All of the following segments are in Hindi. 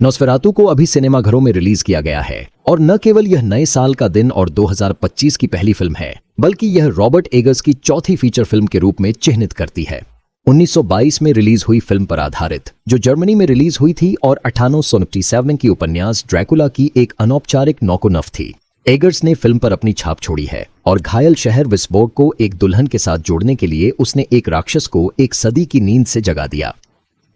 नोस्फेरातु को अभी सिनेमाघरों में रिलीज किया गया है और न केवल यह नए साल का दिन और 2025 की पहली फिल्म है, बल्कि यह रॉबर्ट एगर्स की चौथी फीचर फिल्म के रूप में चिह्नित करती है। 1922 में रिलीज हुई फिल्म पर आधारित, जो जर्मनी में रिलीज हुई थी और 1897 की उपन्यास ड्रैकुला की एक अनौपचारिक नौकोनफ थी। एगर्स ने फिल्म पर अपनी छाप छोड़ी है और घायल शहर विस्बोर्ग को एक दुल्हन के साथ जोड़ने के लिए उसने एक राक्षस को एक सदी की नींद से जगा दिया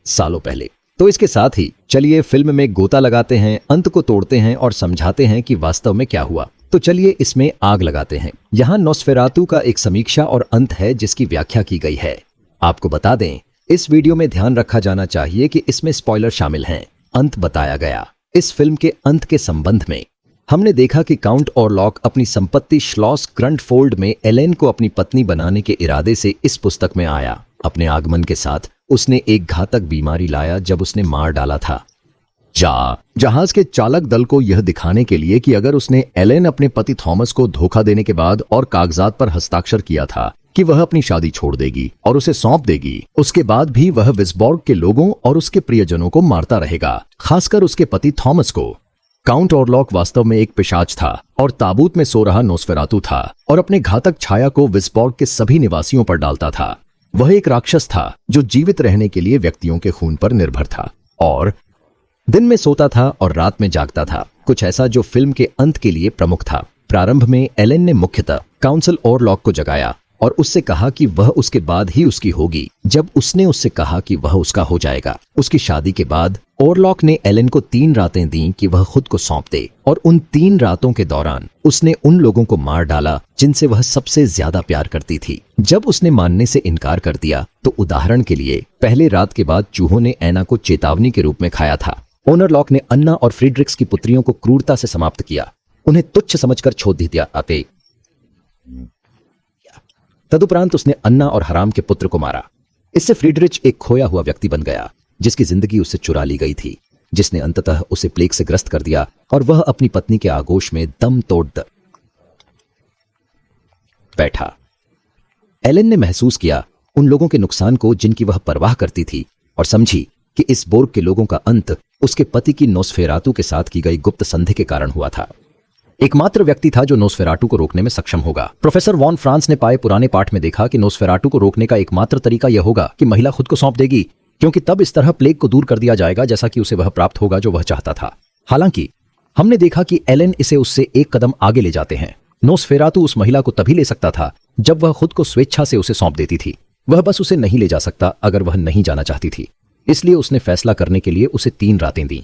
सालों पहले। तो इसके साथ ही चलिए फिल्म में गोता लगाते हैं, अंत को तोड़ते हैं और समझाते हैं कि वास्तव में क्या हुआ। तो चलिए इसमें आग लगाते हैं। यहाँ नोस्फेरातु का एक समीक्षा और अंत है जिसकी व्याख्या की गई है। आपको बता दें, इस वीडियो में ध्यान रखा जाना चाहिए कि इसमें स्पॉइलर शामिल हैं। अंत बताया गया। इस फिल्म के अंत के संबंध में हमने देखा कि काउंट ऑरलॉक अपनी संपत्ति श्लॉस ग्रंटफोल्ड में एलेन को अपनी पत्नी बनाने के इरादे से इस पुस्तक में आया। अपने आगमन के साथ उसने एक घातक बीमारी लाया जब उसने मार डाला था जहाज के चालक दल को यह दिखाने के लिए कि अगर उसने एलेन अपने पति थॉमस को धोखा देने के बाद और कागजात पर हस्ताक्षर किया था कि वह अपनी शादी छोड़ देगी और उसे सौंप देगी, उसके बाद भी वह विस्बोर्ग के लोगों और उसके प्रियजनों को मारता रहेगा, खासकर उसके पति थॉमस को। काउंट ऑरलॉक वास्तव में एक पिशाच था और ताबूत में सो रहा नोस्फेरातु था और अपने घातक छाया को विस्बोर्ग के सभी निवासियों पर डालता था। वह एक राक्षस था जो जीवित रहने के लिए व्यक्तियों के खून पर निर्भर था और दिन में सोता था और रात में जागता था, कुछ ऐसा जो फिल्म के अंत के लिए प्रमुख था। प्रारंभ में एलेन ने मुख्यतः काउंसिल ऑरलॉक को जगाया और उससे कहा कि वह उसके बाद ही उसकी होगी। जब उसने उससे कहा कि वह उसका हो जाएगा, उसकी शादी के बाद ऑरलॉक ने एलेन को 3 रातें दी कि वह खुद को सौंप दे और उन 3 रातों के दौरान उसने उन लोगों को मार डाला जिनसे वह सबसे ज्यादा प्यार करती थी। जब उसने मानने से इनकार कर दिया तो उदाहरण के लिए पहले रात के बाद चूहों ने एना को चेतावनी के रूप में खाया था। ओनरलॉक ने अन्ना और फ्रीडरिक्स की पुत्रियों को क्रूरता से समाप्त किया, उन्हें तुच्छ समझकर छोड़ दिया। तदुपरांत उसने अन्ना और हराम के पुत्र को मारा। इससे फ्रीडरिच एक खोया हुआ व्यक्ति बन गया जिसकी जिंदगी उससे चुरा ली गई थी, जिसने अंततः उसे प्लेग से ग्रस्त कर दिया और वह अपनी पत्नी के आगोश में दम तोड़ बैठा। एलेन ने महसूस किया उन लोगों के नुकसान को जिनकी वह परवाह करती थी और समझी कि इस बोर्ग के लोगों का अंत उसके पति की नोस्फेरातु के साथ की गई गुप्त संधि के कारण हुआ था। एकमात्र व्यक्ति था जो नोस्फेरातु को रोकने में सक्षम होगा। प्रोफेसर वॉन फ्रांस ने पाए पुराने पाठ में देखा कि नोस्फेरातु को रोकने का एकमात्र तरीका यह होगा कि महिला खुद को सौंप देगी, क्योंकि तब इस तरह प्लेग को दूर कर दिया जाएगा जैसा कि उसे वह प्राप्त होगा जो वह चाहता था। हालांकि हमने देखा कि एलेन इसे उससे एक कदम आगे ले जाते हैं। नोस्फेरातु उस महिला को तभी ले सकता था जब वह खुद को स्वेच्छा से उसे सौंप देती थी। वह बस उसे नहीं ले जा सकता अगर वह नहीं जाना चाहती थी। इसलिए उसने फैसला करने के लिए उसे 3 रातें दी।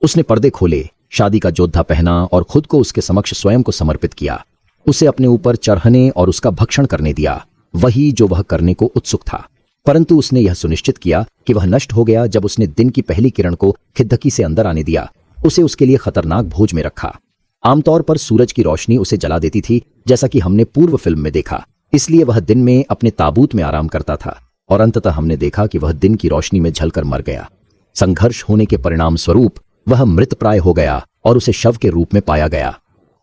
उसने पर्दे खोले, शादी का जोधा पहना और खुद को उसके समक्ष स्वयं को समर्पित किया। उसे अपने ऊपर चढ़ने और उसका भक्षण करने दिया, वही जो वह करने को उत्सुक था। परंतु उसने यह सुनिश्चित किया कि वह नष्ट हो गया जब उसने दिन की पहली किरण को खिद्दकी से अंदर आने दिया। उसे उसके लिए खतरनाक भोज में रखा। आमतौर पर सूरज की रोशनी उसे जला देती थी, जैसा कि हमने पूर्व फिल्म में देखा। इसलिए वह दिन में अपने ताबूत में आराम करता था और अंततः हमने देखा कि वह दिन की रोशनी में जलकर मर गया। संघर्ष होने के परिणाम स्वरूप वह मृतप्राय हो गया और उसे शव के रूप में पाया गया।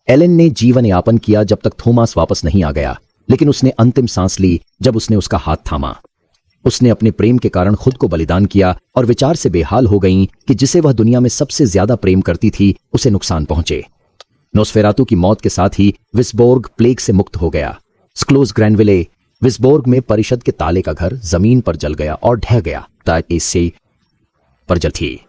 एलेन ने जीवन यापन किया जब तक थॉमस वापस नहीं आ गया, लेकिन उसने अंतिम सांस ली जब उसने उसका हाथ थामा। उसने अपने प्रेम के कारण खुद को बलिदान किया और विचार से बेहाल हो गई कि जिसे वह दुनिया में सबसे ज्यादा प्रेम करती थी उसे नुकसान पहुंचे। नोस्फेरातु की मौत के साथ ही विस्बोर्ग प्लेग से मुक्त हो गया। स्क्लोज ग्रैनविले, विस्बोर्ग में परिषद के ताले का घर जमीन पर जल गया और ढह गया। इससे परजल थी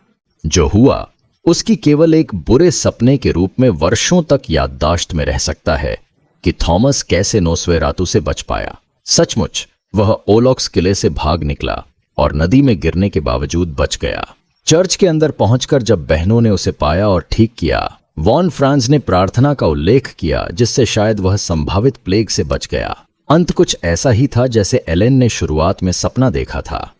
जो हुआ उसकी केवल एक बुरे सपने के रूप में वर्षों तक याददाश्त में रह सकता है कि थॉमस कैसे नोस्फेरातु से बच पाया। सचमुच वह ओलॉक्स किले से भाग निकला और नदी में गिरने के बावजूद बच गया। चर्च के अंदर पहुंचकर जब बहनों ने उसे पाया और ठीक किया, वॉन फ्रांस ने प्रार्थना का उल्लेख किया जिससे शायद वह संभावित प्लेग से बच गया। अंत कुछ ऐसा ही था जैसे एलेन ने शुरुआत में सपना देखा था।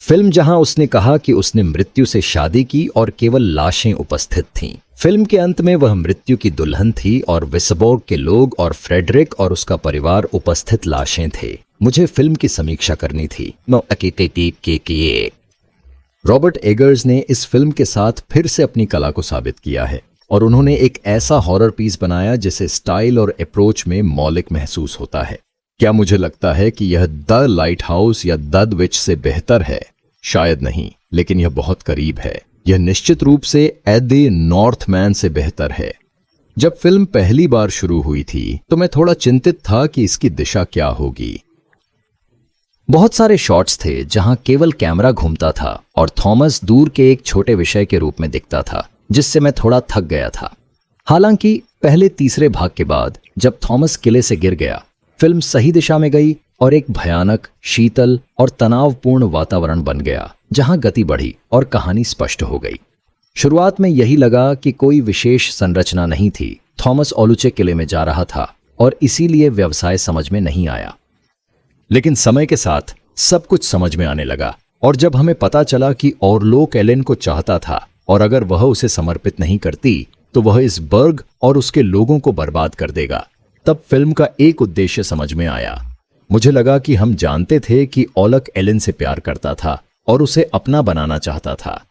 फिल्म जहां उसने कहा कि उसने मृत्यु से शादी की और केवल लाशें उपस्थित थीं। फिल्म के अंत में वह मृत्यु की दुल्हन थी और विस्बोर्ग के लोग और फ्रेडरिक और उसका परिवार उपस्थित लाशें थे। मुझे फिल्म की समीक्षा करनी थी। रॉबर्ट एगर्स ने इस फिल्म के साथ फिर से अपनी कला को साबित किया है और उन्होंने एक ऐसा हॉरर पीस बनाया जिसे स्टाइल और अप्रोच में मौलिक महसूस होता है। क्या मुझे लगता है कि यह द लाइट हाउस या द विच से बेहतर है? शायद नहीं, लेकिन यह बहुत करीब है। यह निश्चित रूप से एडे नॉर्थमैन से बेहतर है। जब फिल्म पहली बार शुरू हुई थी तो मैं थोड़ा चिंतित था कि इसकी दिशा क्या होगी। बहुत सारे शॉट्स थे जहां केवल कैमरा घूमता था और थॉमस दूर के एक छोटे विषय के रूप में दिखता था, जिससे मैं थोड़ा थक गया था। हालांकि पहले तीसरे भाग के बाद जब थॉमस किले से गिर गया, फिल्म सही दिशा में गई और एक भयानक, शीतल और तनावपूर्ण वातावरण बन गया जहां गति बढ़ी और कहानी स्पष्ट हो गई। शुरुआत में यही लगा कि कोई विशेष संरचना नहीं थी। थॉमस ओलुचे किले में जा रहा था और इसीलिए व्यवसाय समझ में नहीं आया। लेकिन समय के साथ सब कुछ समझ में आने लगा और जब हमें पता चला कि ऑरलोक एलेन को चाहता था और अगर वह उसे समर्पित नहीं करती तो वह इस बर्ग और उसके लोगों को बर्बाद कर देगा, तब फिल्म का एक उद्देश्य समझ में आया। मुझे लगा कि हम जानते थे कि ओलक एलेन से प्यार करता था और उसे अपना बनाना चाहता था,